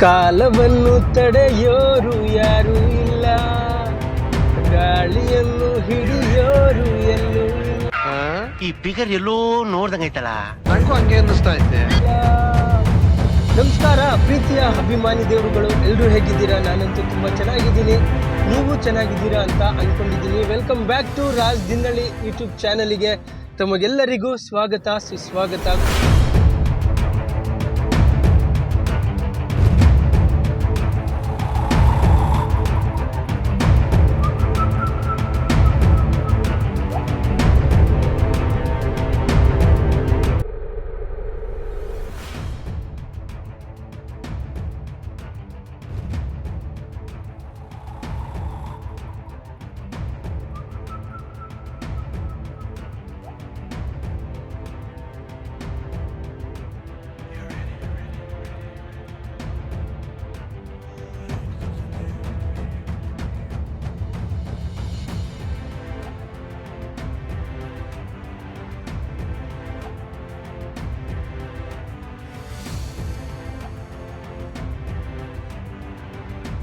ಕಾಲವನ್ನು ತಡೆಯೋರು ಯಾರು ಇಲ್ಲ, ಗಾಳಿಯನ್ನು ಹಿಡಿಯೋರು ಎಲ್ಲೂ ಇಲ್ಲ. ಈ ಫಿಗರ್ ಎಲ್ಲೋ ನೋಡ್ದಂಗೈತಲ್ಲ, ನಂಗೂ ಹಂಗೆ ಅನ್ನಿಸ್ತಾ ಐತೆ. ನಮಸ್ಕಾರ ಪ್ರೀತಿಯ ಅಭಿಮಾನಿ ದೇವರುಗಳು, ಎಲ್ಲರೂ ಹೇಗಿದ್ದೀರಾ? ನಾನಂತೂ ತುಂಬ ಚೆನ್ನಾಗಿದ್ದೀನಿ, ನೀವು ಚೆನ್ನಾಗಿದ್ದೀರಾ ಅಂತ ಅಂದ್ಕೊಂಡಿದ್ದೀನಿ. Welcome back to Raj Dinnalli YouTube ಚಾನಲಿಗೆ ತಮಗೆಲ್ಲರಿಗೂ ಸ್ವಾಗತ ಸುಸ್ವಾಗತ.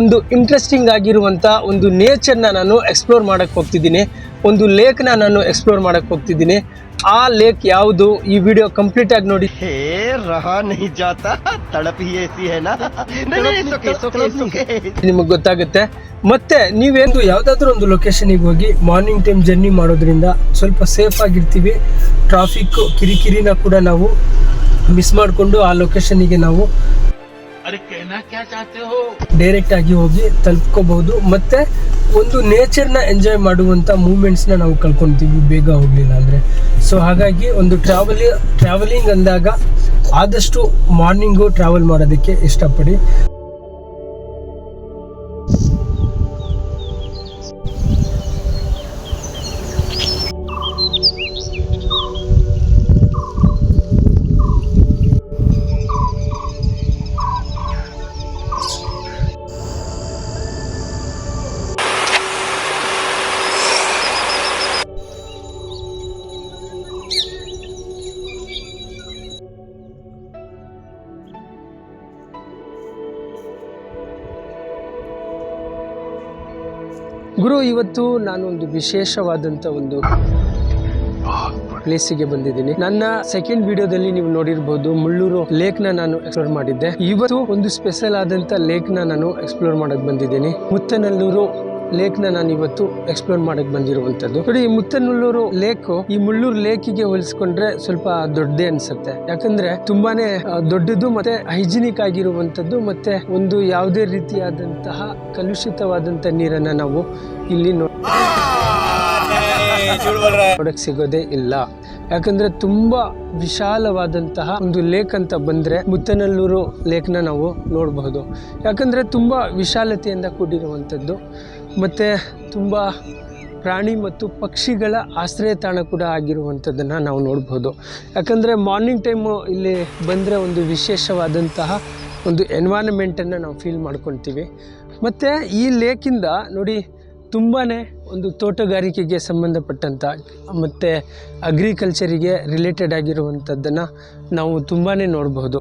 ಒಂದು ಇಂಟ್ರೆಸ್ಟಿಂಗ್ ಆಗಿರುವಂಥ ಒಂದು ನೇಚರ್ನ ನಾನು ಎಕ್ಸ್ಪ್ಲೋರ್ ಮಾಡಕ್ಕೆ ಹೋಗ್ತಿದ್ದೀನಿ, ಒಂದು ಲೇಕ್ನ ನಾನು ಎಕ್ಸ್ಪ್ಲೋರ್ ಮಾಡಕ್ಕೆ ಹೋಗ್ತಿದ್ದೀನಿ. ಆ ಲೇಕ್ ಯಾವುದು? ಈ ವಿಡಿಯೋ ಕಂಪ್ಲೀಟ್ ಆಗಿ ನೋಡಿ. ಹೇ ರಹಾ ನಹೀ ಜಾತಾ, ತಡಪ್ ಹಿ ಐಸಿ ಹೈ ನಾ. ನಿಮಗೆ ಗೊತ್ತಾಗುತ್ತೆ. ಮತ್ತೆ ನೀವೇನು ಯಾವುದಾದ್ರೂ ಒಂದು ಲೊಕೇಶನಿಗೆ ಹೋಗಿ ಮಾರ್ನಿಂಗ್ ಟೈಮ್ ಜರ್ನಿ ಮಾಡೋದ್ರಿಂದ ಸ್ವಲ್ಪ ಸೇಫ್ ಆಗಿರ್ತೀವಿ. ಟ್ರಾಫಿಕ್ ಕಿರಿಕಿರಿನ ಕೂಡ ನಾವು ಮಿಸ್ ಮಾಡಿಕೊಂಡು ಆ ಲೊಕೇಶನಿಗೆ ನಾವು ಡೈರೆಕ್ಟ್ ಆಗಿ ಹೋಗಿ ತಲುಪ್ಕೋಬಹುದು. ಮತ್ತೆ ಒಂದು ನೇಚರ್ನ ಎಂಜಾಯ್ ಮಾಡುವಂಥ ಮೂಮೆಂಟ್ಸ್ನ ನಾವು ಕಳ್ಕೊತೀವಿ ಬೇಗ ಹೋಗಲಿಲ್ಲ ಅಂದರೆ. ಸೊ ಹಾಗಾಗಿ ಒಂದು ಟ್ರಾವೆಲಿಂಗ್ ಅಂದಾಗ ಆದಷ್ಟು ಮಾರ್ನಿಂಗು ಟ್ರಾವೆಲ್ ಮಾಡೋದಕ್ಕೆ ಇಷ್ಟಪಡಿ. ಗುರು, ಇವತ್ತು ನಾನು ಒಂದು ವಿಶೇಷವಾದಂಥ ಒಂದು ಪ್ಲೇಸಿಗೆ ಬಂದಿದ್ದೀನಿ. ನನ್ನ ಸೆಕೆಂಡ್ ವಿಡಿಯೋದಲ್ಲಿ ನೀವು ನೋಡಿರ್ಬೋದು, ಮುಳ್ಳೂರು ಲೇಕ್ನ ನಾನು ಎಕ್ಸ್ಪ್ಲೋರ್ ಮಾಡಿದ್ದೆ. ಇವತ್ತು ಒಂದು ಸ್ಪೆಷಲ್ ಆದಂಥ ಲೇಕ್ನ ನಾನು ಎಕ್ಸ್ಪ್ಲೋರ್ ಮಾಡಕ್ ಬಂದಿದ್ದೀನಿ. ಮುತ್ತನಲ್ಲೂರು ಲೇಕ್ನ ನಾನು ಇವತ್ತು ಎಕ್ಸ್ಪ್ಲೋರ್ ಮಾಡಕ್ ಬಂದಿರುವಂತದ್ದು. ನೋಡಿ, ಈ ಮುತ್ತನಲ್ಲೂರು ಲೇಕು ಈ ಮುಳ್ಳೂರು ಲೇಕಿಗೆ ಹೋಲಿಸ್ಕೊಂಡ್ರೆ ಸ್ವಲ್ಪ ದೊಡ್ಡದೇ ಅನ್ಸುತ್ತೆ. ಯಾಕಂದ್ರೆ ತುಂಬಾನೇ ದೊಡ್ಡದು, ಮತ್ತೆ ಹೈಜಿನಿಕ್ ಆಗಿರುವಂತದ್ದು, ಮತ್ತೆ ಒಂದು ಯಾವುದೇ ರೀತಿಯಾದಂತಹ ಕಲುಷಿತವಾದಂತ ನೀರನ್ನ ನಾವು ಇಲ್ಲಿ ನೋಡಕ್ ಸಿಗೋದೇ ಇಲ್ಲ. ಯಾಕಂದ್ರೆ ತುಂಬಾ ವಿಶಾಲವಾದಂತಹ ಒಂದು ಲೇಕ್ ಅಂತ ಬಂದ್ರೆ ಮುತ್ತನಲ್ಲೂರು ಲೇಕ್ನ ನಾವು ನೋಡಬಹುದು. ಯಾಕಂದ್ರೆ ತುಂಬಾ ವಿಶಾಲತೆಯಿಂದ ಕೂಡಿರುವಂಥದ್ದು, ಮತ್ತೆ ತುಂಬ ಪ್ರಾಣಿ ಮತ್ತು ಪಕ್ಷಿಗಳ ಆಶ್ರಯ ತಾಣ ಕೂಡ ಆಗಿರುವಂಥದ್ದನ್ನು ನಾವು ನೋಡ್ಬೋದು. ಯಾಕಂದರೆ ಮಾರ್ನಿಂಗ್ ಟೈಮು ಇಲ್ಲಿ ಬಂದರೆ ಒಂದು ವಿಶೇಷವಾದಂತಹ ಒಂದು ಎನ್ವೈರನ್ಮೆಂಟನ್ನು ನಾವು ಫೀಲ್ ಮಾಡ್ಕೊತೀವಿ. ಮತ್ತು ಈ ಲೇಕಿಂದ ನೋಡಿ ತುಂಬಾ ಒಂದು ತೋಟಗಾರಿಕೆಗೆ ಸಂಬಂಧಪಟ್ಟಂಥ ಮತ್ತು ಅಗ್ರಿಕಲ್ಚರಿಗೆ ರಿಲೇಟೆಡ್ ಆಗಿರುವಂಥದ್ದನ್ನು ನಾವು ತುಂಬಾ ನೋಡಬಹುದು.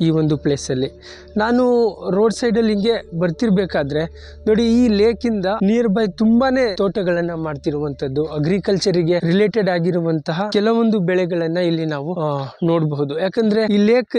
ಈ ಒಂದು ಪ್ಲೇಸಲ್ಲಿ ನಾನು ರೋಡ್ ಸೈಡಲ್ಲಿ ಹಿಂಗೆ ಬರ್ತಿರ್ಬೇಕಾದ್ರೆ ನೋಡಿ, ಈ ಲೇಕಿಂದ ನಿಯರ್ ಬೈ ತುಂಬಾನೇ ತೋಟಗಳನ್ನ ಮಾಡ್ತಿರುವಂತದ್ದು, ಅಗ್ರಿಕಲ್ಚರಿಗೆ ರಿಲೇಟೆಡ್ ಆಗಿರುವಂತಹ ಕೆಲವೊಂದು ಬೆಳೆಗಳನ್ನ ಇಲ್ಲಿ ನಾವು ನೋಡಬಹುದು. ಯಾಕಂದ್ರೆ ಈ ಲೇಕ್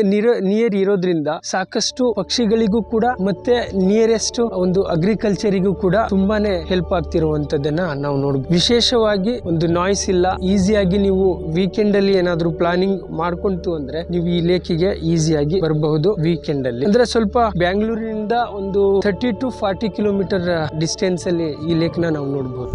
ನಿಯರ್ ಇರೋದ್ರಿಂದ ಸಾಕಷ್ಟು ಪಕ್ಷಿಗಳಿಗೂ ಕೂಡ ಮತ್ತೆ ನಿಯರೆಸ್ಟ್ ಒಂದು ಅಗ್ರಿಕಲ್ಚರಿಗೂ ಕೂಡ ತುಂಬಾನೇ ಹೆಲ್ಪ್ ಆಗ್ತಿರುವಂತದ್ದನ್ನ ನಾವು ನೋಡಬಹುದು. ವಿಶೇಷವಾಗಿ ಒಂದು ನಾಯ್ಸ್ ಇಲ್ಲ, ಈಸಿಯಾಗಿ ನೀವು ವೀಕೆಂಡ್ ಅಲ್ಲಿ ಏನಾದ್ರು ಪ್ಲಾನಿಂಗ್ ಮಾಡ್ಕೊಂತು ಅಂದ್ರೆ ನೀವು ಈ ಲೇಕಿಗೆ ಈಸಿಯಾಗಿ ಬರಬಹುದು. ವೀಕೆಂಡ್ ಅಲ್ಲಿ ಅಂದ್ರೆ ಸ್ವಲ್ಪ ಬ್ಯಾಂಗ್ಳೂರಿನಿಂದ ಒಂದು 30 to 40 ಕಿಲೋಮೀಟರ್ ಡಿಸ್ಟೆನ್ಸ್ ಅಲ್ಲಿ ಈ ಲೇಕ್ ನ ನಾವು ನೋಡಬಹುದು.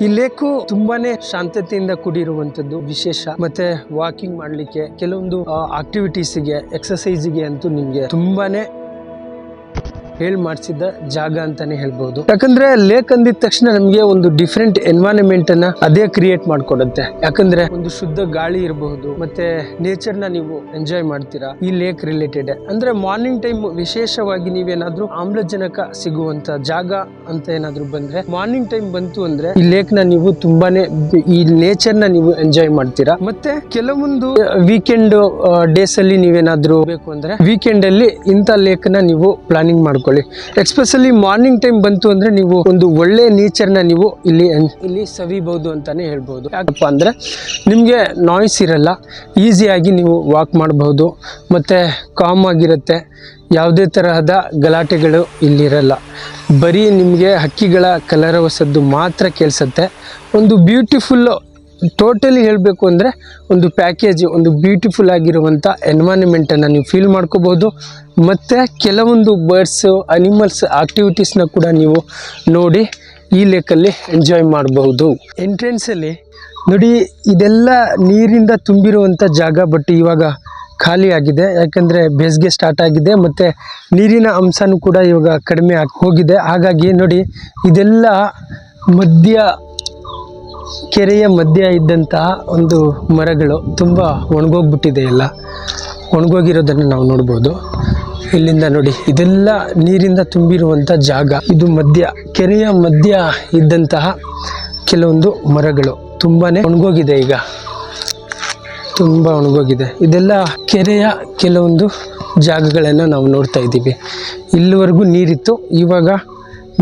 ಈ ಲೇಕು ತುಂಬಾನೇ ಶಾಂತತೆಯಿಂದ ಕೂಡಿರುವಂತದ್ದು ವಿಶೇಷ. ಮತ್ತೆ ವಾಕಿಂಗ್ ಮಾಡ್ಲಿಕ್ಕೆ, ಕೆಲವೊಂದು ಆಕ್ಟಿವಿಟೀಸ್ಗೆ, ಎಕ್ಸರ್ಸೈಸ್ಗೆ ಅಂತೂ ನಿಮ್ಗೆ ತುಂಬಾನೇ ಹೇಳಿ ಮಾಡಿಸಿದ ಜಾಗ ಅಂತಾನೆ ಹೇಳ್ಬಹುದು. ಯಾಕಂದ್ರೆ ಲೇಕ್ ಅಂದಿದ ತಕ್ಷಣ ನಮಗೆ ಒಂದು ಡಿಫ್ರೆಂಟ್ ಎನ್ವೈರನ್ಮೆಂಟ್ ಅನ್ನ ಅದೇ ಕ್ರಿಯೇಟ್ ಮಾಡ್ಕೊಡುತ್ತೆ. ಯಾಕಂದ್ರೆ ಒಂದು ಶುದ್ಧ ಗಾಳಿ ಇರಬಹುದು, ಮತ್ತೆ ನೇಚರ್ ನ ನೀವು ಎಂಜಾಯ್ ಮಾಡ್ತೀರಾ ಈ ಲೇಕ್ ರಿಲೇಟೆಡ್. ಅಂದ್ರೆ ಮಾರ್ನಿಂಗ್ ಟೈಮ್ ವಿಶೇಷವಾಗಿ ನೀವೇನಾದ್ರೂ ಆಮ್ಲಜನಕ ಸಿಗುವಂತ ಜಾಗ ಅಂತ ಏನಾದ್ರು ಬಂದ್ರೆ, ಮಾರ್ನಿಂಗ್ ಟೈಮ್ ಬಂತು ಅಂದ್ರೆ ಈ ಲೇಕ್ ನ ನೀವು ತುಂಬಾನೇ ಈ ನೇಚರ್ ನ ನೀವು ಎಂಜಾಯ್ ಮಾಡ್ತೀರಾ. ಮತ್ತೆ ಕೆಲವೊಂದು ವೀಕೆಂಡ್ ಡೇಸ್ ಅಲ್ಲಿ ನೀವೇನಾದ್ರೂ ಬೇಕು ಅಂದ್ರೆ ವೀಕೆಂಡ್ ಅಲ್ಲಿ ಇಂಥ ಲೇಕ್ ನ ನೀವು ಪ್ಲಾನಿಂಗ್ ಮಾಡ್ಕೊಳ್ಳಿ. ಎಕ್ಸ್ಪೆಷಲಿ ಮಾರ್ನಿಂಗ್ ಟೈಮ್ ಬಂತು ಅಂದ್ರೆ ನೀವು ಒಂದು ಒಳ್ಳೆ ನೇಚರ್ ನ ನೀವು ಇಲ್ಲಿ ಸವಿಬಹುದು ಅಂತಾನೆ ಹೇಳ್ಬಹುದು. ಯಾಕಪ್ಪ ಅಂದ್ರೆ ನಿಮ್ಗೆ ನಾಯ್ಸ್ ಇರಲ್ಲ, ಈಸಿಯಾಗಿ ನೀವು ವಾಕ್ ಮಾಡಬಹುದು, ಮತ್ತೆ ಕಾಮ್ ಆಗಿರುತ್ತೆ, ಯಾವುದೇ ತರಹದ ಗಲಾಟೆಗಳು ಇಲ್ಲಿರಲ್ಲ. ಬರೀ ನಿಮಗೆ ಹಕ್ಕಿಗಳ ಕಲರವ ಸದ್ದು ಮಾತ್ರ ಕೇಳಿಸುತ್ತೆ. ಒಂದು ಬ್ಯೂಟಿಫುಲ್, ಟೋಟಲಿ ಹೇಳಬೇಕು ಅಂದರೆ ಒಂದು ಪ್ಯಾಕೇಜ್, ಒಂದು ಬ್ಯೂಟಿಫುಲ್ ಆಗಿರುವಂಥ ಎನ್ವೈರನ್ಮೆಂಟನ್ನು ನೀವು ಫೀಲ್ ಮಾಡ್ಕೋಬೋದು. ಮತ್ತು ಕೆಲವೊಂದು ಬರ್ಡ್ಸು, ಅನಿಮಲ್ಸ್ ಆಕ್ಟಿವಿಟೀಸ್ನ ಕೂಡ ನೀವು ನೋಡಿ ಈ ಲೇಕಲ್ಲಿ ಎಂಜಾಯ್ ಮಾಡಬಹುದು. ಎಂಟ್ರೆನ್ಸಲ್ಲಿ ನೋಡಿ, ಇದೆಲ್ಲ ನೀರಿಂದ ತುಂಬಿರುವಂಥ ಜಾಗ, ಬಟ್ ಇವಾಗ ಖಾಲಿ ಆಗಿದೆ. ಯಾಕಂದರೆ ಬೇಸಿಗೆ ಸ್ಟಾರ್ಟ್ ಆಗಿದೆ ಮತ್ತು ನೀರಿನ ಅಂಶನೂ ಕೂಡ ಇವಾಗ ಕಡಿಮೆ ಆಗಿ ಹೋಗಿದೆ. ಹಾಗಾಗಿ ನೋಡಿ, ಇದೆಲ್ಲ ಕೆರೆಯ ಮಧ್ಯ ಇದ್ದಂತಹ ಒಂದು ಮರಗಳು ತುಂಬ ಒಣಗೋಗ್ಬಿಟ್ಟಿದೆ. ಎಲ್ಲ ಒಣಗೋಗಿರೋದನ್ನು ನಾವು ನೋಡ್ಬೋದು. ಇಲ್ಲಿಂದ ನೋಡಿ, ಇದೆಲ್ಲ ನೀರಿಂದ ತುಂಬಿರುವಂಥ ಜಾಗ. ಇದು ಕೆರೆಯ ಮಧ್ಯ ಇದ್ದಂತಹ ಕೆಲವೊಂದು ಮರಗಳು ತುಂಬಾ ಒಣಗೋಗಿದೆ, ಈಗ ತುಂಬ ಒಣಗೋಗಿದೆ. ಇದೆಲ್ಲ ಕೆರೆಯ ಕೆಲವೊಂದು ಜಾಗಗಳನ್ನು ನಾವು ನೋಡ್ತಾ ಇದ್ದೀವಿ. ಇಲ್ಲಿವರೆಗೂ ನೀರಿತ್ತು, ಇವಾಗ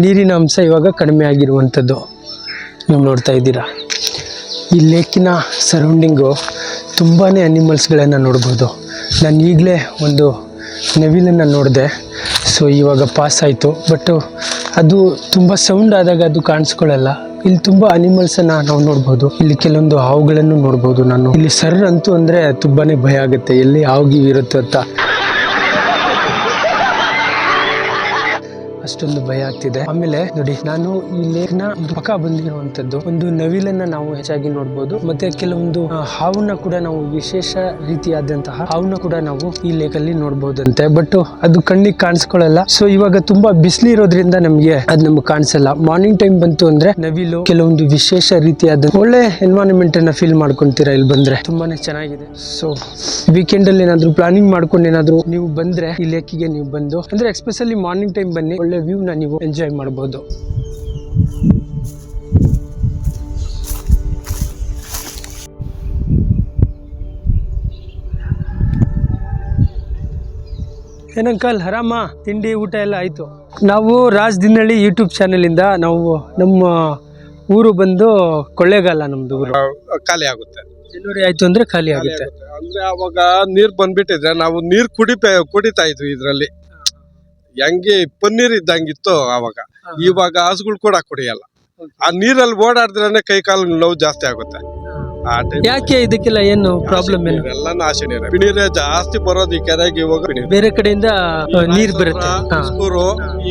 ನೀರಿನ ಅಂಶ ಇವಾಗ ಕಡಿಮೆ ಆಗಿರುವಂಥದ್ದು ನೀವು ನೋಡ್ತಾ ಇದ್ದೀರಾ. ಈ ಲೇಕಿನ ಸರೌಂಡಿಂಗು ತುಂಬಾ ಅನಿಮಲ್ಸ್ಗಳನ್ನು ನೋಡ್ಬೋದು. ನಾನು ಈಗಲೇ ಒಂದು ನವಿಲನ್ನು ನೋಡಿದೆ, ಸೊ ಇವಾಗ ಪಾಸ್ ಆಯಿತು. ಬಟ್ ಅದು ತುಂಬ ಸೌಂಡ್ ಆದಾಗ ಅದು ಕಾಣಿಸ್ಕೊಳ್ಳಲ್ಲ. ಇಲ್ಲಿ ತುಂಬ ಅನಿಮಲ್ಸನ್ನು ನಾವು ನೋಡ್ಬೋದು. ಇಲ್ಲಿ ಕೆಲವೊಂದು ಹಾವುಗಳನ್ನು ನೋಡ್ಬೋದು. ನಾನು ಇಲ್ಲಿ ಸರ್ ಅಂತೂ ಅಂದರೆ ತುಂಬಾ ಭಯ ಆಗುತ್ತೆ, ಎಲ್ಲಿ ಹಾವು ಇರುತ್ತೆ ಅಂತ ಅಷ್ಟೊಂದು ಭಯ ಆಗ್ತಿದೆ. ಆಮೇಲೆ ನೋಡಿ, ನಾನು ಈ ಲೇಕ್ನ ಪಕ್ಕ ಬಂದಿರುವಂತದ್ದು ಒಂದು ನವಿಲನ್ನ ನಾವು ಹೆಚ್ಚಾಗಿ ನೋಡ್ಬೋದು. ಮತ್ತೆ ಕೆಲವೊಂದು ಹಾವನ್ನ ಕೂಡ ನಾವು, ವಿಶೇಷ ರೀತಿಯಾದಂತಹ ಹಾವನ್ನ ಕೂಡ ನಾವು ಈ ಲೇಕಲ್ಲಿ ನೋಡ್ಬೋದಂತೆ. ಬಟ್ ಅದು ಕಣ್ಣಿಗೆ ಕಾಣಿಸ್ಕೊಳ್ಳಲ್ಲ. ಸೊ ಇವಾಗ ತುಂಬಾ ಬಿಸಿಲು ಇರೋದ್ರಿಂದ ನಮ್ಗೆ ನಮ್ಗೆ ಕಾಣಿಸಲ್ಲ. ಮಾರ್ನಿಂಗ್ ಟೈಮ್ ಬಂತು ಅಂದ್ರೆ ನವಿಲು, ಕೆಲವೊಂದು ವಿಶೇಷ ರೀತಿಯಾದ ಒಳ್ಳೆ ಎನ್ವೈರನ್ಮೆಂಟ್ ಅನ್ನ ಫೀಲ್ ಮಾಡ್ಕೊಂತೀರಾ ಇಲ್ಲಿ ಬಂದ್ರೆ. ತುಂಬಾನೇ ಚೆನ್ನಾಗಿದೆ. ಸೊ ವೀಕೆಂಡ್ ಅಲ್ಲಿ ಏನಾದ್ರು ಪ್ಲಾನಿಂಗ್ ಮಾಡ್ಕೊಂಡು ಏನಾದ್ರು ನೀವು ಬಂದ್ರೆ ಈ ಲೇಕಿಗೆ ನೀವು ಬಂದು, ಅಂದ್ರೆ ಎಸ್ಪೆಷಲಿ ಮಾರ್ನಿಂಗ್ ಟೈಮ್ ಬನ್ನಿ, ಒಳ್ಳೆ ವ್ಯೂ ನ ನೀವು ಎಂಜಾಯ್ ಮಾಡಬಹುದು. ಏನಂಕಲ್, ಆರಾಮ? ತಿಂಡಿ ಊಟ ಎಲ್ಲ ಆಯ್ತು. ನಾವು ರಾಜ್ ದಿನಹಳ್ಳಿ ಯೂಟ್ಯೂಬ್ ಚಾನೆಲ್ ಇಂದ ನಾವು ನಮ್ಮ ಊರು ಬಂದು ಕೊಳ್ಳೇಗಾಲ, ನಮ್ದು ಊರು ಖಾಲಿ ಆಗುತ್ತೆ. ಜನವರಿ ಆಯ್ತು ಅಂದ್ರೆ ಖಾಲಿ ಆಗುತ್ತೆ. ಅಂದ್ರೆ ಅವಾಗ ನೀರ್ ಬಂದ್ಬಿಟ್ಟಿದ್ರೆ ನಾವು ನೀರ್ ಕುಡಿತಾ ಇದ್ವಿ. ಇದ್ರಲ್ಲಿ ಹೆಂಗೆ ಪನ್ನೀರ್ ಇದ್ದಂಗಿತ್ತು ಅವಾಗ. ಇವಾಗ ಹಸುಗಳು ಕೂಡ ಕುಡಿಯಲ್ಲ. ಆ ನೀರಲ್ಲಿ ಓಡಾಡಿದ್ರೆ ಕೈ ಕಾಲು ನೋವು ಜಾಸ್ತಿ ಆಗುತ್ತೆ. ಯಾಕೆ? ಇದಕ್ಕೆಲ್ಲ ಏನು ಪ್ರಾಬ್ಲಮ್? ಏನು ಎಲ್ಲ ನಾಶ ನೀರೇ ಜಾಸ್ತಿ ಬರೋದು ಈ ಕೆರೆಗೆ. ಇವಾಗ ಬೇರೆ ಕಡೆಯಿಂದ ನೀರ್ ಬರುತ್ತೆ,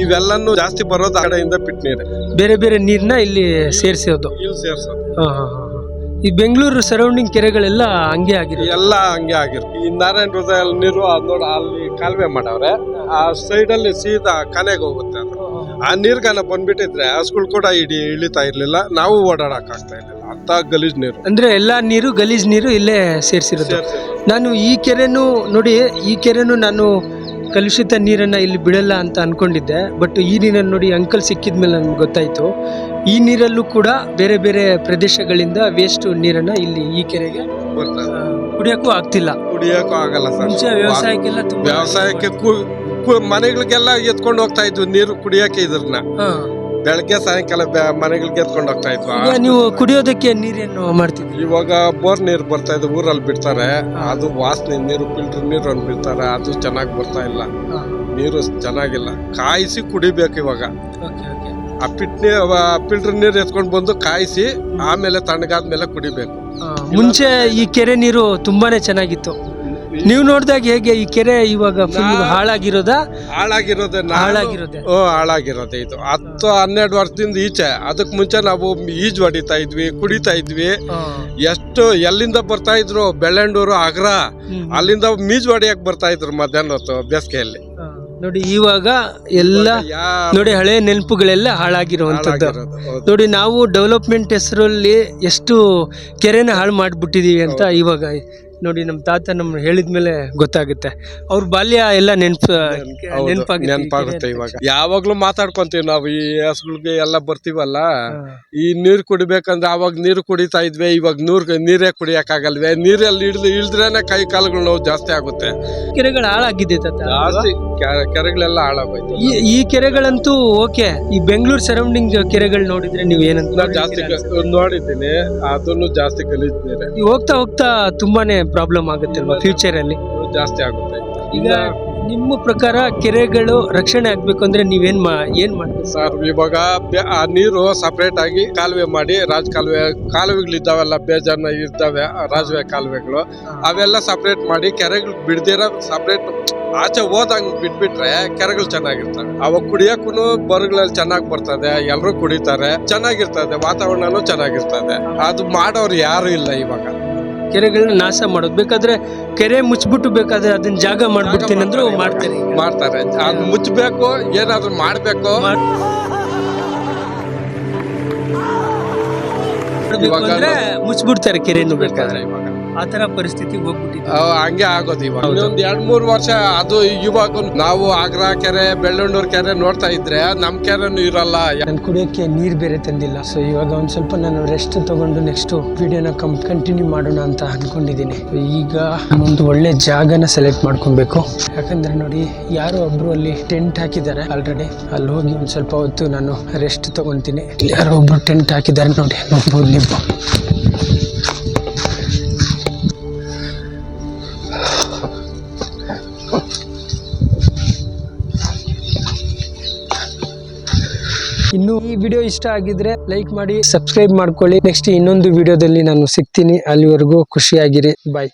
ಇವೆಲ್ಲನು ಜಾಸ್ತಿ ಬರೋದು ಆ ಕಡೆಯಿಂದ ಪಿಟ್ ನೀರು. ಬೇರೆ ಬೇರೆ ನೀರ್ನ ಇಲ್ಲಿ ಸೇರಿಸೋದು. ಇಲ್ಲಿ ಸೇರ್ಸೋದು. ಈ ಬೆಂಗಳೂರು ಸರೌಂಡಿಂಗ್ ಕೆರೆಗಳೆಲ್ಲ ಹಂಗೆ ಆಗಿದೆ. ಎಲ್ಲ ಹಂಗೆ ಆಗಿರುತ್ತೆ. ಈ ನಾರಾಯಣ ಹೃದಯ ನೀರು ನೋಡ, ಅಲ್ಲಿ ಕಾಲುವೆ ಮಾಡವ್ರೆ. ಆ ಸೈಡ್ ಅಲ್ಲಿ ಸೀದಾ ಕನೆಗೆ ಹೋಗುತ್ತೆ. ಆ ನೀರ್ಗಾನ ಬಂದ್ಬಿಟ್ಟಿದ್ರೆ ಹಸುಗಳು ಕೂಡ ಇಳಿತಾ ಇರ್ಲಿಲ್ಲ, ನಾವು ಓಡಾಡಕ್ ಆಗ್ತಾ ಇರ್ಲಿಲ್ಲ. ಅಂತ ಗಲೀಜ್ ನೀರು, ಅಂದ್ರೆ ಎಲ್ಲಾ ನೀರು ಗಲೀಜ್ ನೀರು ಇಲ್ಲೇ ಸೇರಿಸಿರೋದು. ನಾನು ಈ ಕೆರೆನು ನೋಡಿ, ಈ ಕೆರೆನು ನಾನು ಕಲುಷಿತ ನೀರನ್ನ ಇಲ್ಲಿ ಬಿಡಲ್ಲ ಅಂತ ಅನ್ಕೊಂಡಿದ್ದೆ. ಬಟ್ ಈ ನೀರನ್ನು ನೋಡಿ, ಅಂಕಲ್ ಸಿಕ್ಕಿದ್ಮೇಲೆ ನನ್ಗೆ ಗೊತ್ತಾಯ್ತು, ಈ ನೀರಲ್ಲೂ ಕೂಡ ಬೇರೆ ಬೇರೆ ಪ್ರದೇಶಗಳಿಂದ ವೇಸ್ಟ್ ನೀರನ್ನ ಇಲ್ಲಿ ಈ ಕೆರೆಗೆ ಕುಡಿಯಕ್ಕೂ ಆಗ್ತಿಲ್ಲ. ಕುಡಿಯಕ್ಕೂ ಆಗಲ್ಲ ಸರ್. ಮುಂಚೆ ವ್ಯವಸಾಯಕ್ಕೆಲ್ಲ ವ್ಯವಸಾಯಕ್ಕೆ ಮನೆಗಳಿಗೆಲ್ಲ ಎತ್ಕೊಂಡು ಹೋಗ್ತಾ ಇದ್ವಿ ನೀರು ಕುಡಿಯಕ್ಕೆ. ಇದ್ರನ್ನ ಬೆಳಗ್ಗೆ ಸಾಯಂಕಾಲ ಮನೆಗಳಿಗೆ ಎತ್ಕೊಂಡು ಹೋಗ್ತಾ ಇದ್ವಿ. ನೀವು ಕುಡಿಯೋದಕ್ಕೆ ನೀರೇನು ಮಾಡ್ತಿದ್ವಿ? ಇವಾಗ ಬೋರ್ ನೀರು ಬರ್ತಾ ಇದೆ, ಊರಲ್ಲಿ ಬಿಡ್ತಾರೆ. ಅದು ವಾಸನೆ ನೀರು, ಫಿಲ್ಟರ್ ನೀರು ಅಂತ ಬಿಡ್ತಾರೆ. ಅದು ಚೆನ್ನಾಗಿ ಬರ್ತಾ ಇಲ್ಲ, ನೀರು ಚೆನ್ನಾಗಿಲ್ಲ. ಕಾಯಿಸಿ ಕುಡಿಬೇಕು ಇವಾಗ. ಆ ಫಿಲ್ಟರ್ ನೀರು ಎತ್ಕೊಂಡು ಬಂದು ಕಾಯಿಸಿ ಆಮೇಲೆ ತಣ್ಣಗಾದ್ಮೇಲೆ ಕುಡಿಬೇಕು. ಮುಂಚೆ ಈ ಕೆರೆ ನೀರು ತುಂಬಾನೇ ಚೆನ್ನಾಗಿತ್ತು. ನೀವು ನೋಡಿದಾಗ ಹೇಗೆ ಈ ಕೆರೆ ಇವಾಗ ಫುಲ್ ಹಾಳಾಗಿರೋದೇ ಇದು 10-12 ವರ್ಷದಿಂದ ಈಚೆ. ಅದಕ್ ಮುಂಚೆ ನಾವು ಈಜು ಹೊಡಿತಾ ಇದ್ವಿ, ಕುಡಿತಾ ಇದ್ವಿ. ಎಷ್ಟು ಎಲ್ಲಿಂದ ಬರ್ತಾ ಇದ್ರು, ಬೆಳ್ಳಂಡೂರು, ಅಗ್ರ, ಅಲ್ಲಿಂದ ಮೀಜು ಹೊಡಿಯಕ್ ಬರ್ತಾ ಇದ್ರು ಮಧ್ಯಾಹ್ನ ಹೊತ್ತು ಬೇಸಿಗೆಯಲ್ಲಿ. ನೋಡಿ ಇವಾಗ ಎಲ್ಲ ನೋಡಿ ಹಳೆ ನೆನಪುಗಳೆಲ್ಲ ಹಾಳಾಗಿರುವಂಥದ್ದು. ನೋಡಿ ನಾವು ಡೆವಲಪ್ಮೆಂಟ್ ಹೆಸರಲ್ಲಿ ಎಷ್ಟು ಕೆರೆನ ಹಾಳು ಮಾಡಿಬಿಟ್ಟಿದೀವಿ ಅಂತ ಇವಾಗ ನೋಡಿ ನಮ್ಮ ತಾತ ನಮ್ಮ ಹೇಳಿದ್ಮೇಲೆ ಗೊತ್ತಾಗುತ್ತೆ. ಅವ್ರ ಬಾಲ್ಯ ಎಲ್ಲ ನೆನಪಾಗುತ್ತೆ. ಇವಾಗ ಯಾವಾಗ್ಲೂ ಮಾತಾಡ್ಕೊಂತೀವಿ ನಾವು, ಈ ಹಸುಗಳಿಗೆ ಎಲ್ಲ ಬರ್ತೀವಲ್ಲ, ಈ ನೀರ್ ಕುಡಿಬೇಕಂದ್ರೆ ಅವಾಗ ನೀರು ಕುಡಿತಾ ಇದ್ವಿ, ಇವಾಗ ನೀರೇ ಕುಡಿಯಕ್ಕಾಗಲ್ವೇ, ನೀರಲ್ಲಿ ಇಳಿದ್ರೇನೆ ಕೈ ಕಾಲುಗಳು ನೋವು ಜಾಸ್ತಿ ಆಗುತ್ತೆ. ಕೆರೆಗಳು ಹಾಳಾಗಿದೆ ತಾತ, ಜಾಸ್ತಿ ಕೆರೆಗಳೆಲ್ಲ ಹಾಳಾಗೋಯ್ತು. ಈ ಕೆರೆಗಳಂತೂ ಓಕೆ. ಈ ಬೆಂಗಳೂರು ಸರೌಂಡಿಂಗ್ ಕೆರೆಗಳು ನೋಡಿದ್ರೆ ನೀವು ಏನಂತ ಜಾಸ್ತಿ ನೋಡಿದ್ದೀನಿ, ಅದನ್ನು ಜಾಸ್ತಿ ಗಲೀಜ್ ನೀರೇ. ಹೋಗ್ತಾ ಹೋಗ್ತಾ ತುಂಬಾನೇ ಪ್ರಾಬ್ಲಮ್ ಆಗುತ್ತೆ ಅಲ್ವಾ ಫ್ಯೂಚರ್ ಅಲ್ಲಿ, ಜಾಸ್ತಿ ಆಗುತ್ತೆ. ಈಗ ನಿಮ್ಮ ಪ್ರಕಾರ ಕೆರೆಗಳು ರಕ್ಷಣೆ ಆಗ್ಬೇಕು ಅಂದ್ರೆ ನೀವೇನ್ ಏನ್ ಮಾಡ್ತೀವಿ ಸರ್? ಇವಾಗ ಆ ನೀರು ಸಪರೇಟ್ ಆಗಿ ಕಾಲುವೆ ಮಾಡಿ, ಕಾಲುವೆಗಳಿದ್ದಾವೆಲ್ಲ ಬೇಜಾನ ಇದ್ದಾವೆ, ರಾಜುವೆ ಕಾಲುವೆಗಳು, ಅವೆಲ್ಲ ಸಪರೇಟ್ ಮಾಡಿ ಕೆರೆಗಳು ಬಿಡ್ದಿರ ಸಪರೇಟ್ ಆಚೆ ಹೋದಂಗ್ ಬಿಟ್ಬಿಟ್ರೆ ಕೆರೆಗಳು ಚೆನ್ನಾಗಿರ್ತವೆ. ಅವಾಗ ಕುಡಿಯಕ್ಕೂ ಬರುಗಳಲ್ಲಿ ಚೆನ್ನಾಗಿ ಬರ್ತದೆ, ಎಲ್ರು ಕುಡಿತಾರೆ, ಚೆನ್ನಾಗಿರ್ತದೆ, ವಾತಾವರಣನೂ ಚೆನ್ನಾಗಿರ್ತದೆ. ಅದು ಮಾಡೋರು ಯಾರು ಇಲ್ಲ ಇವಾಗ. ಕೆರೆಗಳನ್ನ ನಾಶ ಮಾಡೋದು, ಬೇಕಾದ್ರೆ ಕೆರೆ ಮುಚ್ಚಿಬಿಟ್ಟು ಬೇಕಾದ್ರೆ ಅದನ್ನ ಜಾಗ ಮಾಡ್ಬಿಡ್ತೀನಿ ಅಂದ್ರು ಮಾಡ್ತಾರೆ. ಅದು ಮುಚ್ಚಬೇಕು, ಏನಾದ್ರು ಮಾಡ್ಬೇಕು. ಮುಚ್ಚಿಬಿಡ್ತಾರೆ ಕೆರೆನು ಬೇಕಾದ್ರೆ. ಆತರ ಪರಿಸ್ಥಿತಿ ಹೋಗ್ಬಿಟ್ಟಿದೆ. ಹಂಗೆ ಆಗೋದು. ಇವಾಗ ಇನ್ನೊಂದ್ 2-3 ವರ್ಷ ಅದು ಇವಾಗ ನಾವು ಆಗ್ರಾ ಕೆರೆ, ಬೆಳ್ಳಣ್ಣೂರ್ ಕೆರೆ ನೋಡ್ತಾ ಇದ್ರೆ ನಮ್ ಕೆರೆನೂ ಇರಲ್ಲ. ನಾನು ಕುಡಿಯೋಕೆ ನೀರ್ ಬೇರೆ ತಂದಿಲ್ಲ. ಸೊ ಇವಾಗ ಒಂದ್ ಸ್ವಲ್ಪ ನಾನು ರೆಸ್ಟ್ ತಗೊಂಡು ನೆಕ್ಸ್ಟ್ ವಿಡಿಯೋನ ಕಂಟಿನ್ಯೂ ಮಾಡೋಣ ಅಂತ ಅನ್ಕೊಂಡಿದೀನಿ. ಈಗ ಒಂದು ಒಳ್ಳೆ ಜಾಗನ ಸೆಲೆಕ್ಟ್ ಮಾಡ್ಕೊಬೇಕು. ಯಾಕಂದ್ರೆ ನೋಡಿ, ಯಾರೋ ಒಬ್ರು ಅಲ್ಲಿ ಟೆಂಟ್ ಹಾಕಿದ್ದಾರೆ ಆಲ್ರೆಡಿ. ಅಲ್ಲಿ ಹೋಗಿ ಒಂದ್ ಸ್ವಲ್ಪ ಹೊತ್ತು ನಾನು ರೆಸ್ಟ್ ತಗೊಂತೀನಿ. ಯಾರೋ ಒಬ್ರು ಟೆಂಟ್ ಹಾಕಿದ್ದಾರೆ ನೋಡಿ, ನೋಡ್ಬೋದು ನೀವು. ಇನ್ನು ಈ ವಿಡಿಯೋ ಇಷ್ಟ ಆಗಿದ್ರೆ ಲೈಕ್ ಮಾಡಿ, ಸಬ್ಸ್ಕ್ರೈಬ್ ಮಾಡ್ಕೊಳ್ಳಿ. ನೆಕ್ಸ್ಟ್ ಇನ್ನೊಂದು ವಿಡಿಯೋದಲ್ಲಿ ನಾನು ಸಿಗ್ತೀನಿ. ಅಲ್ಲಿವರೆಗೂ ಖುಷಿಯಾಗಿರಿ. ಬಾಯ್.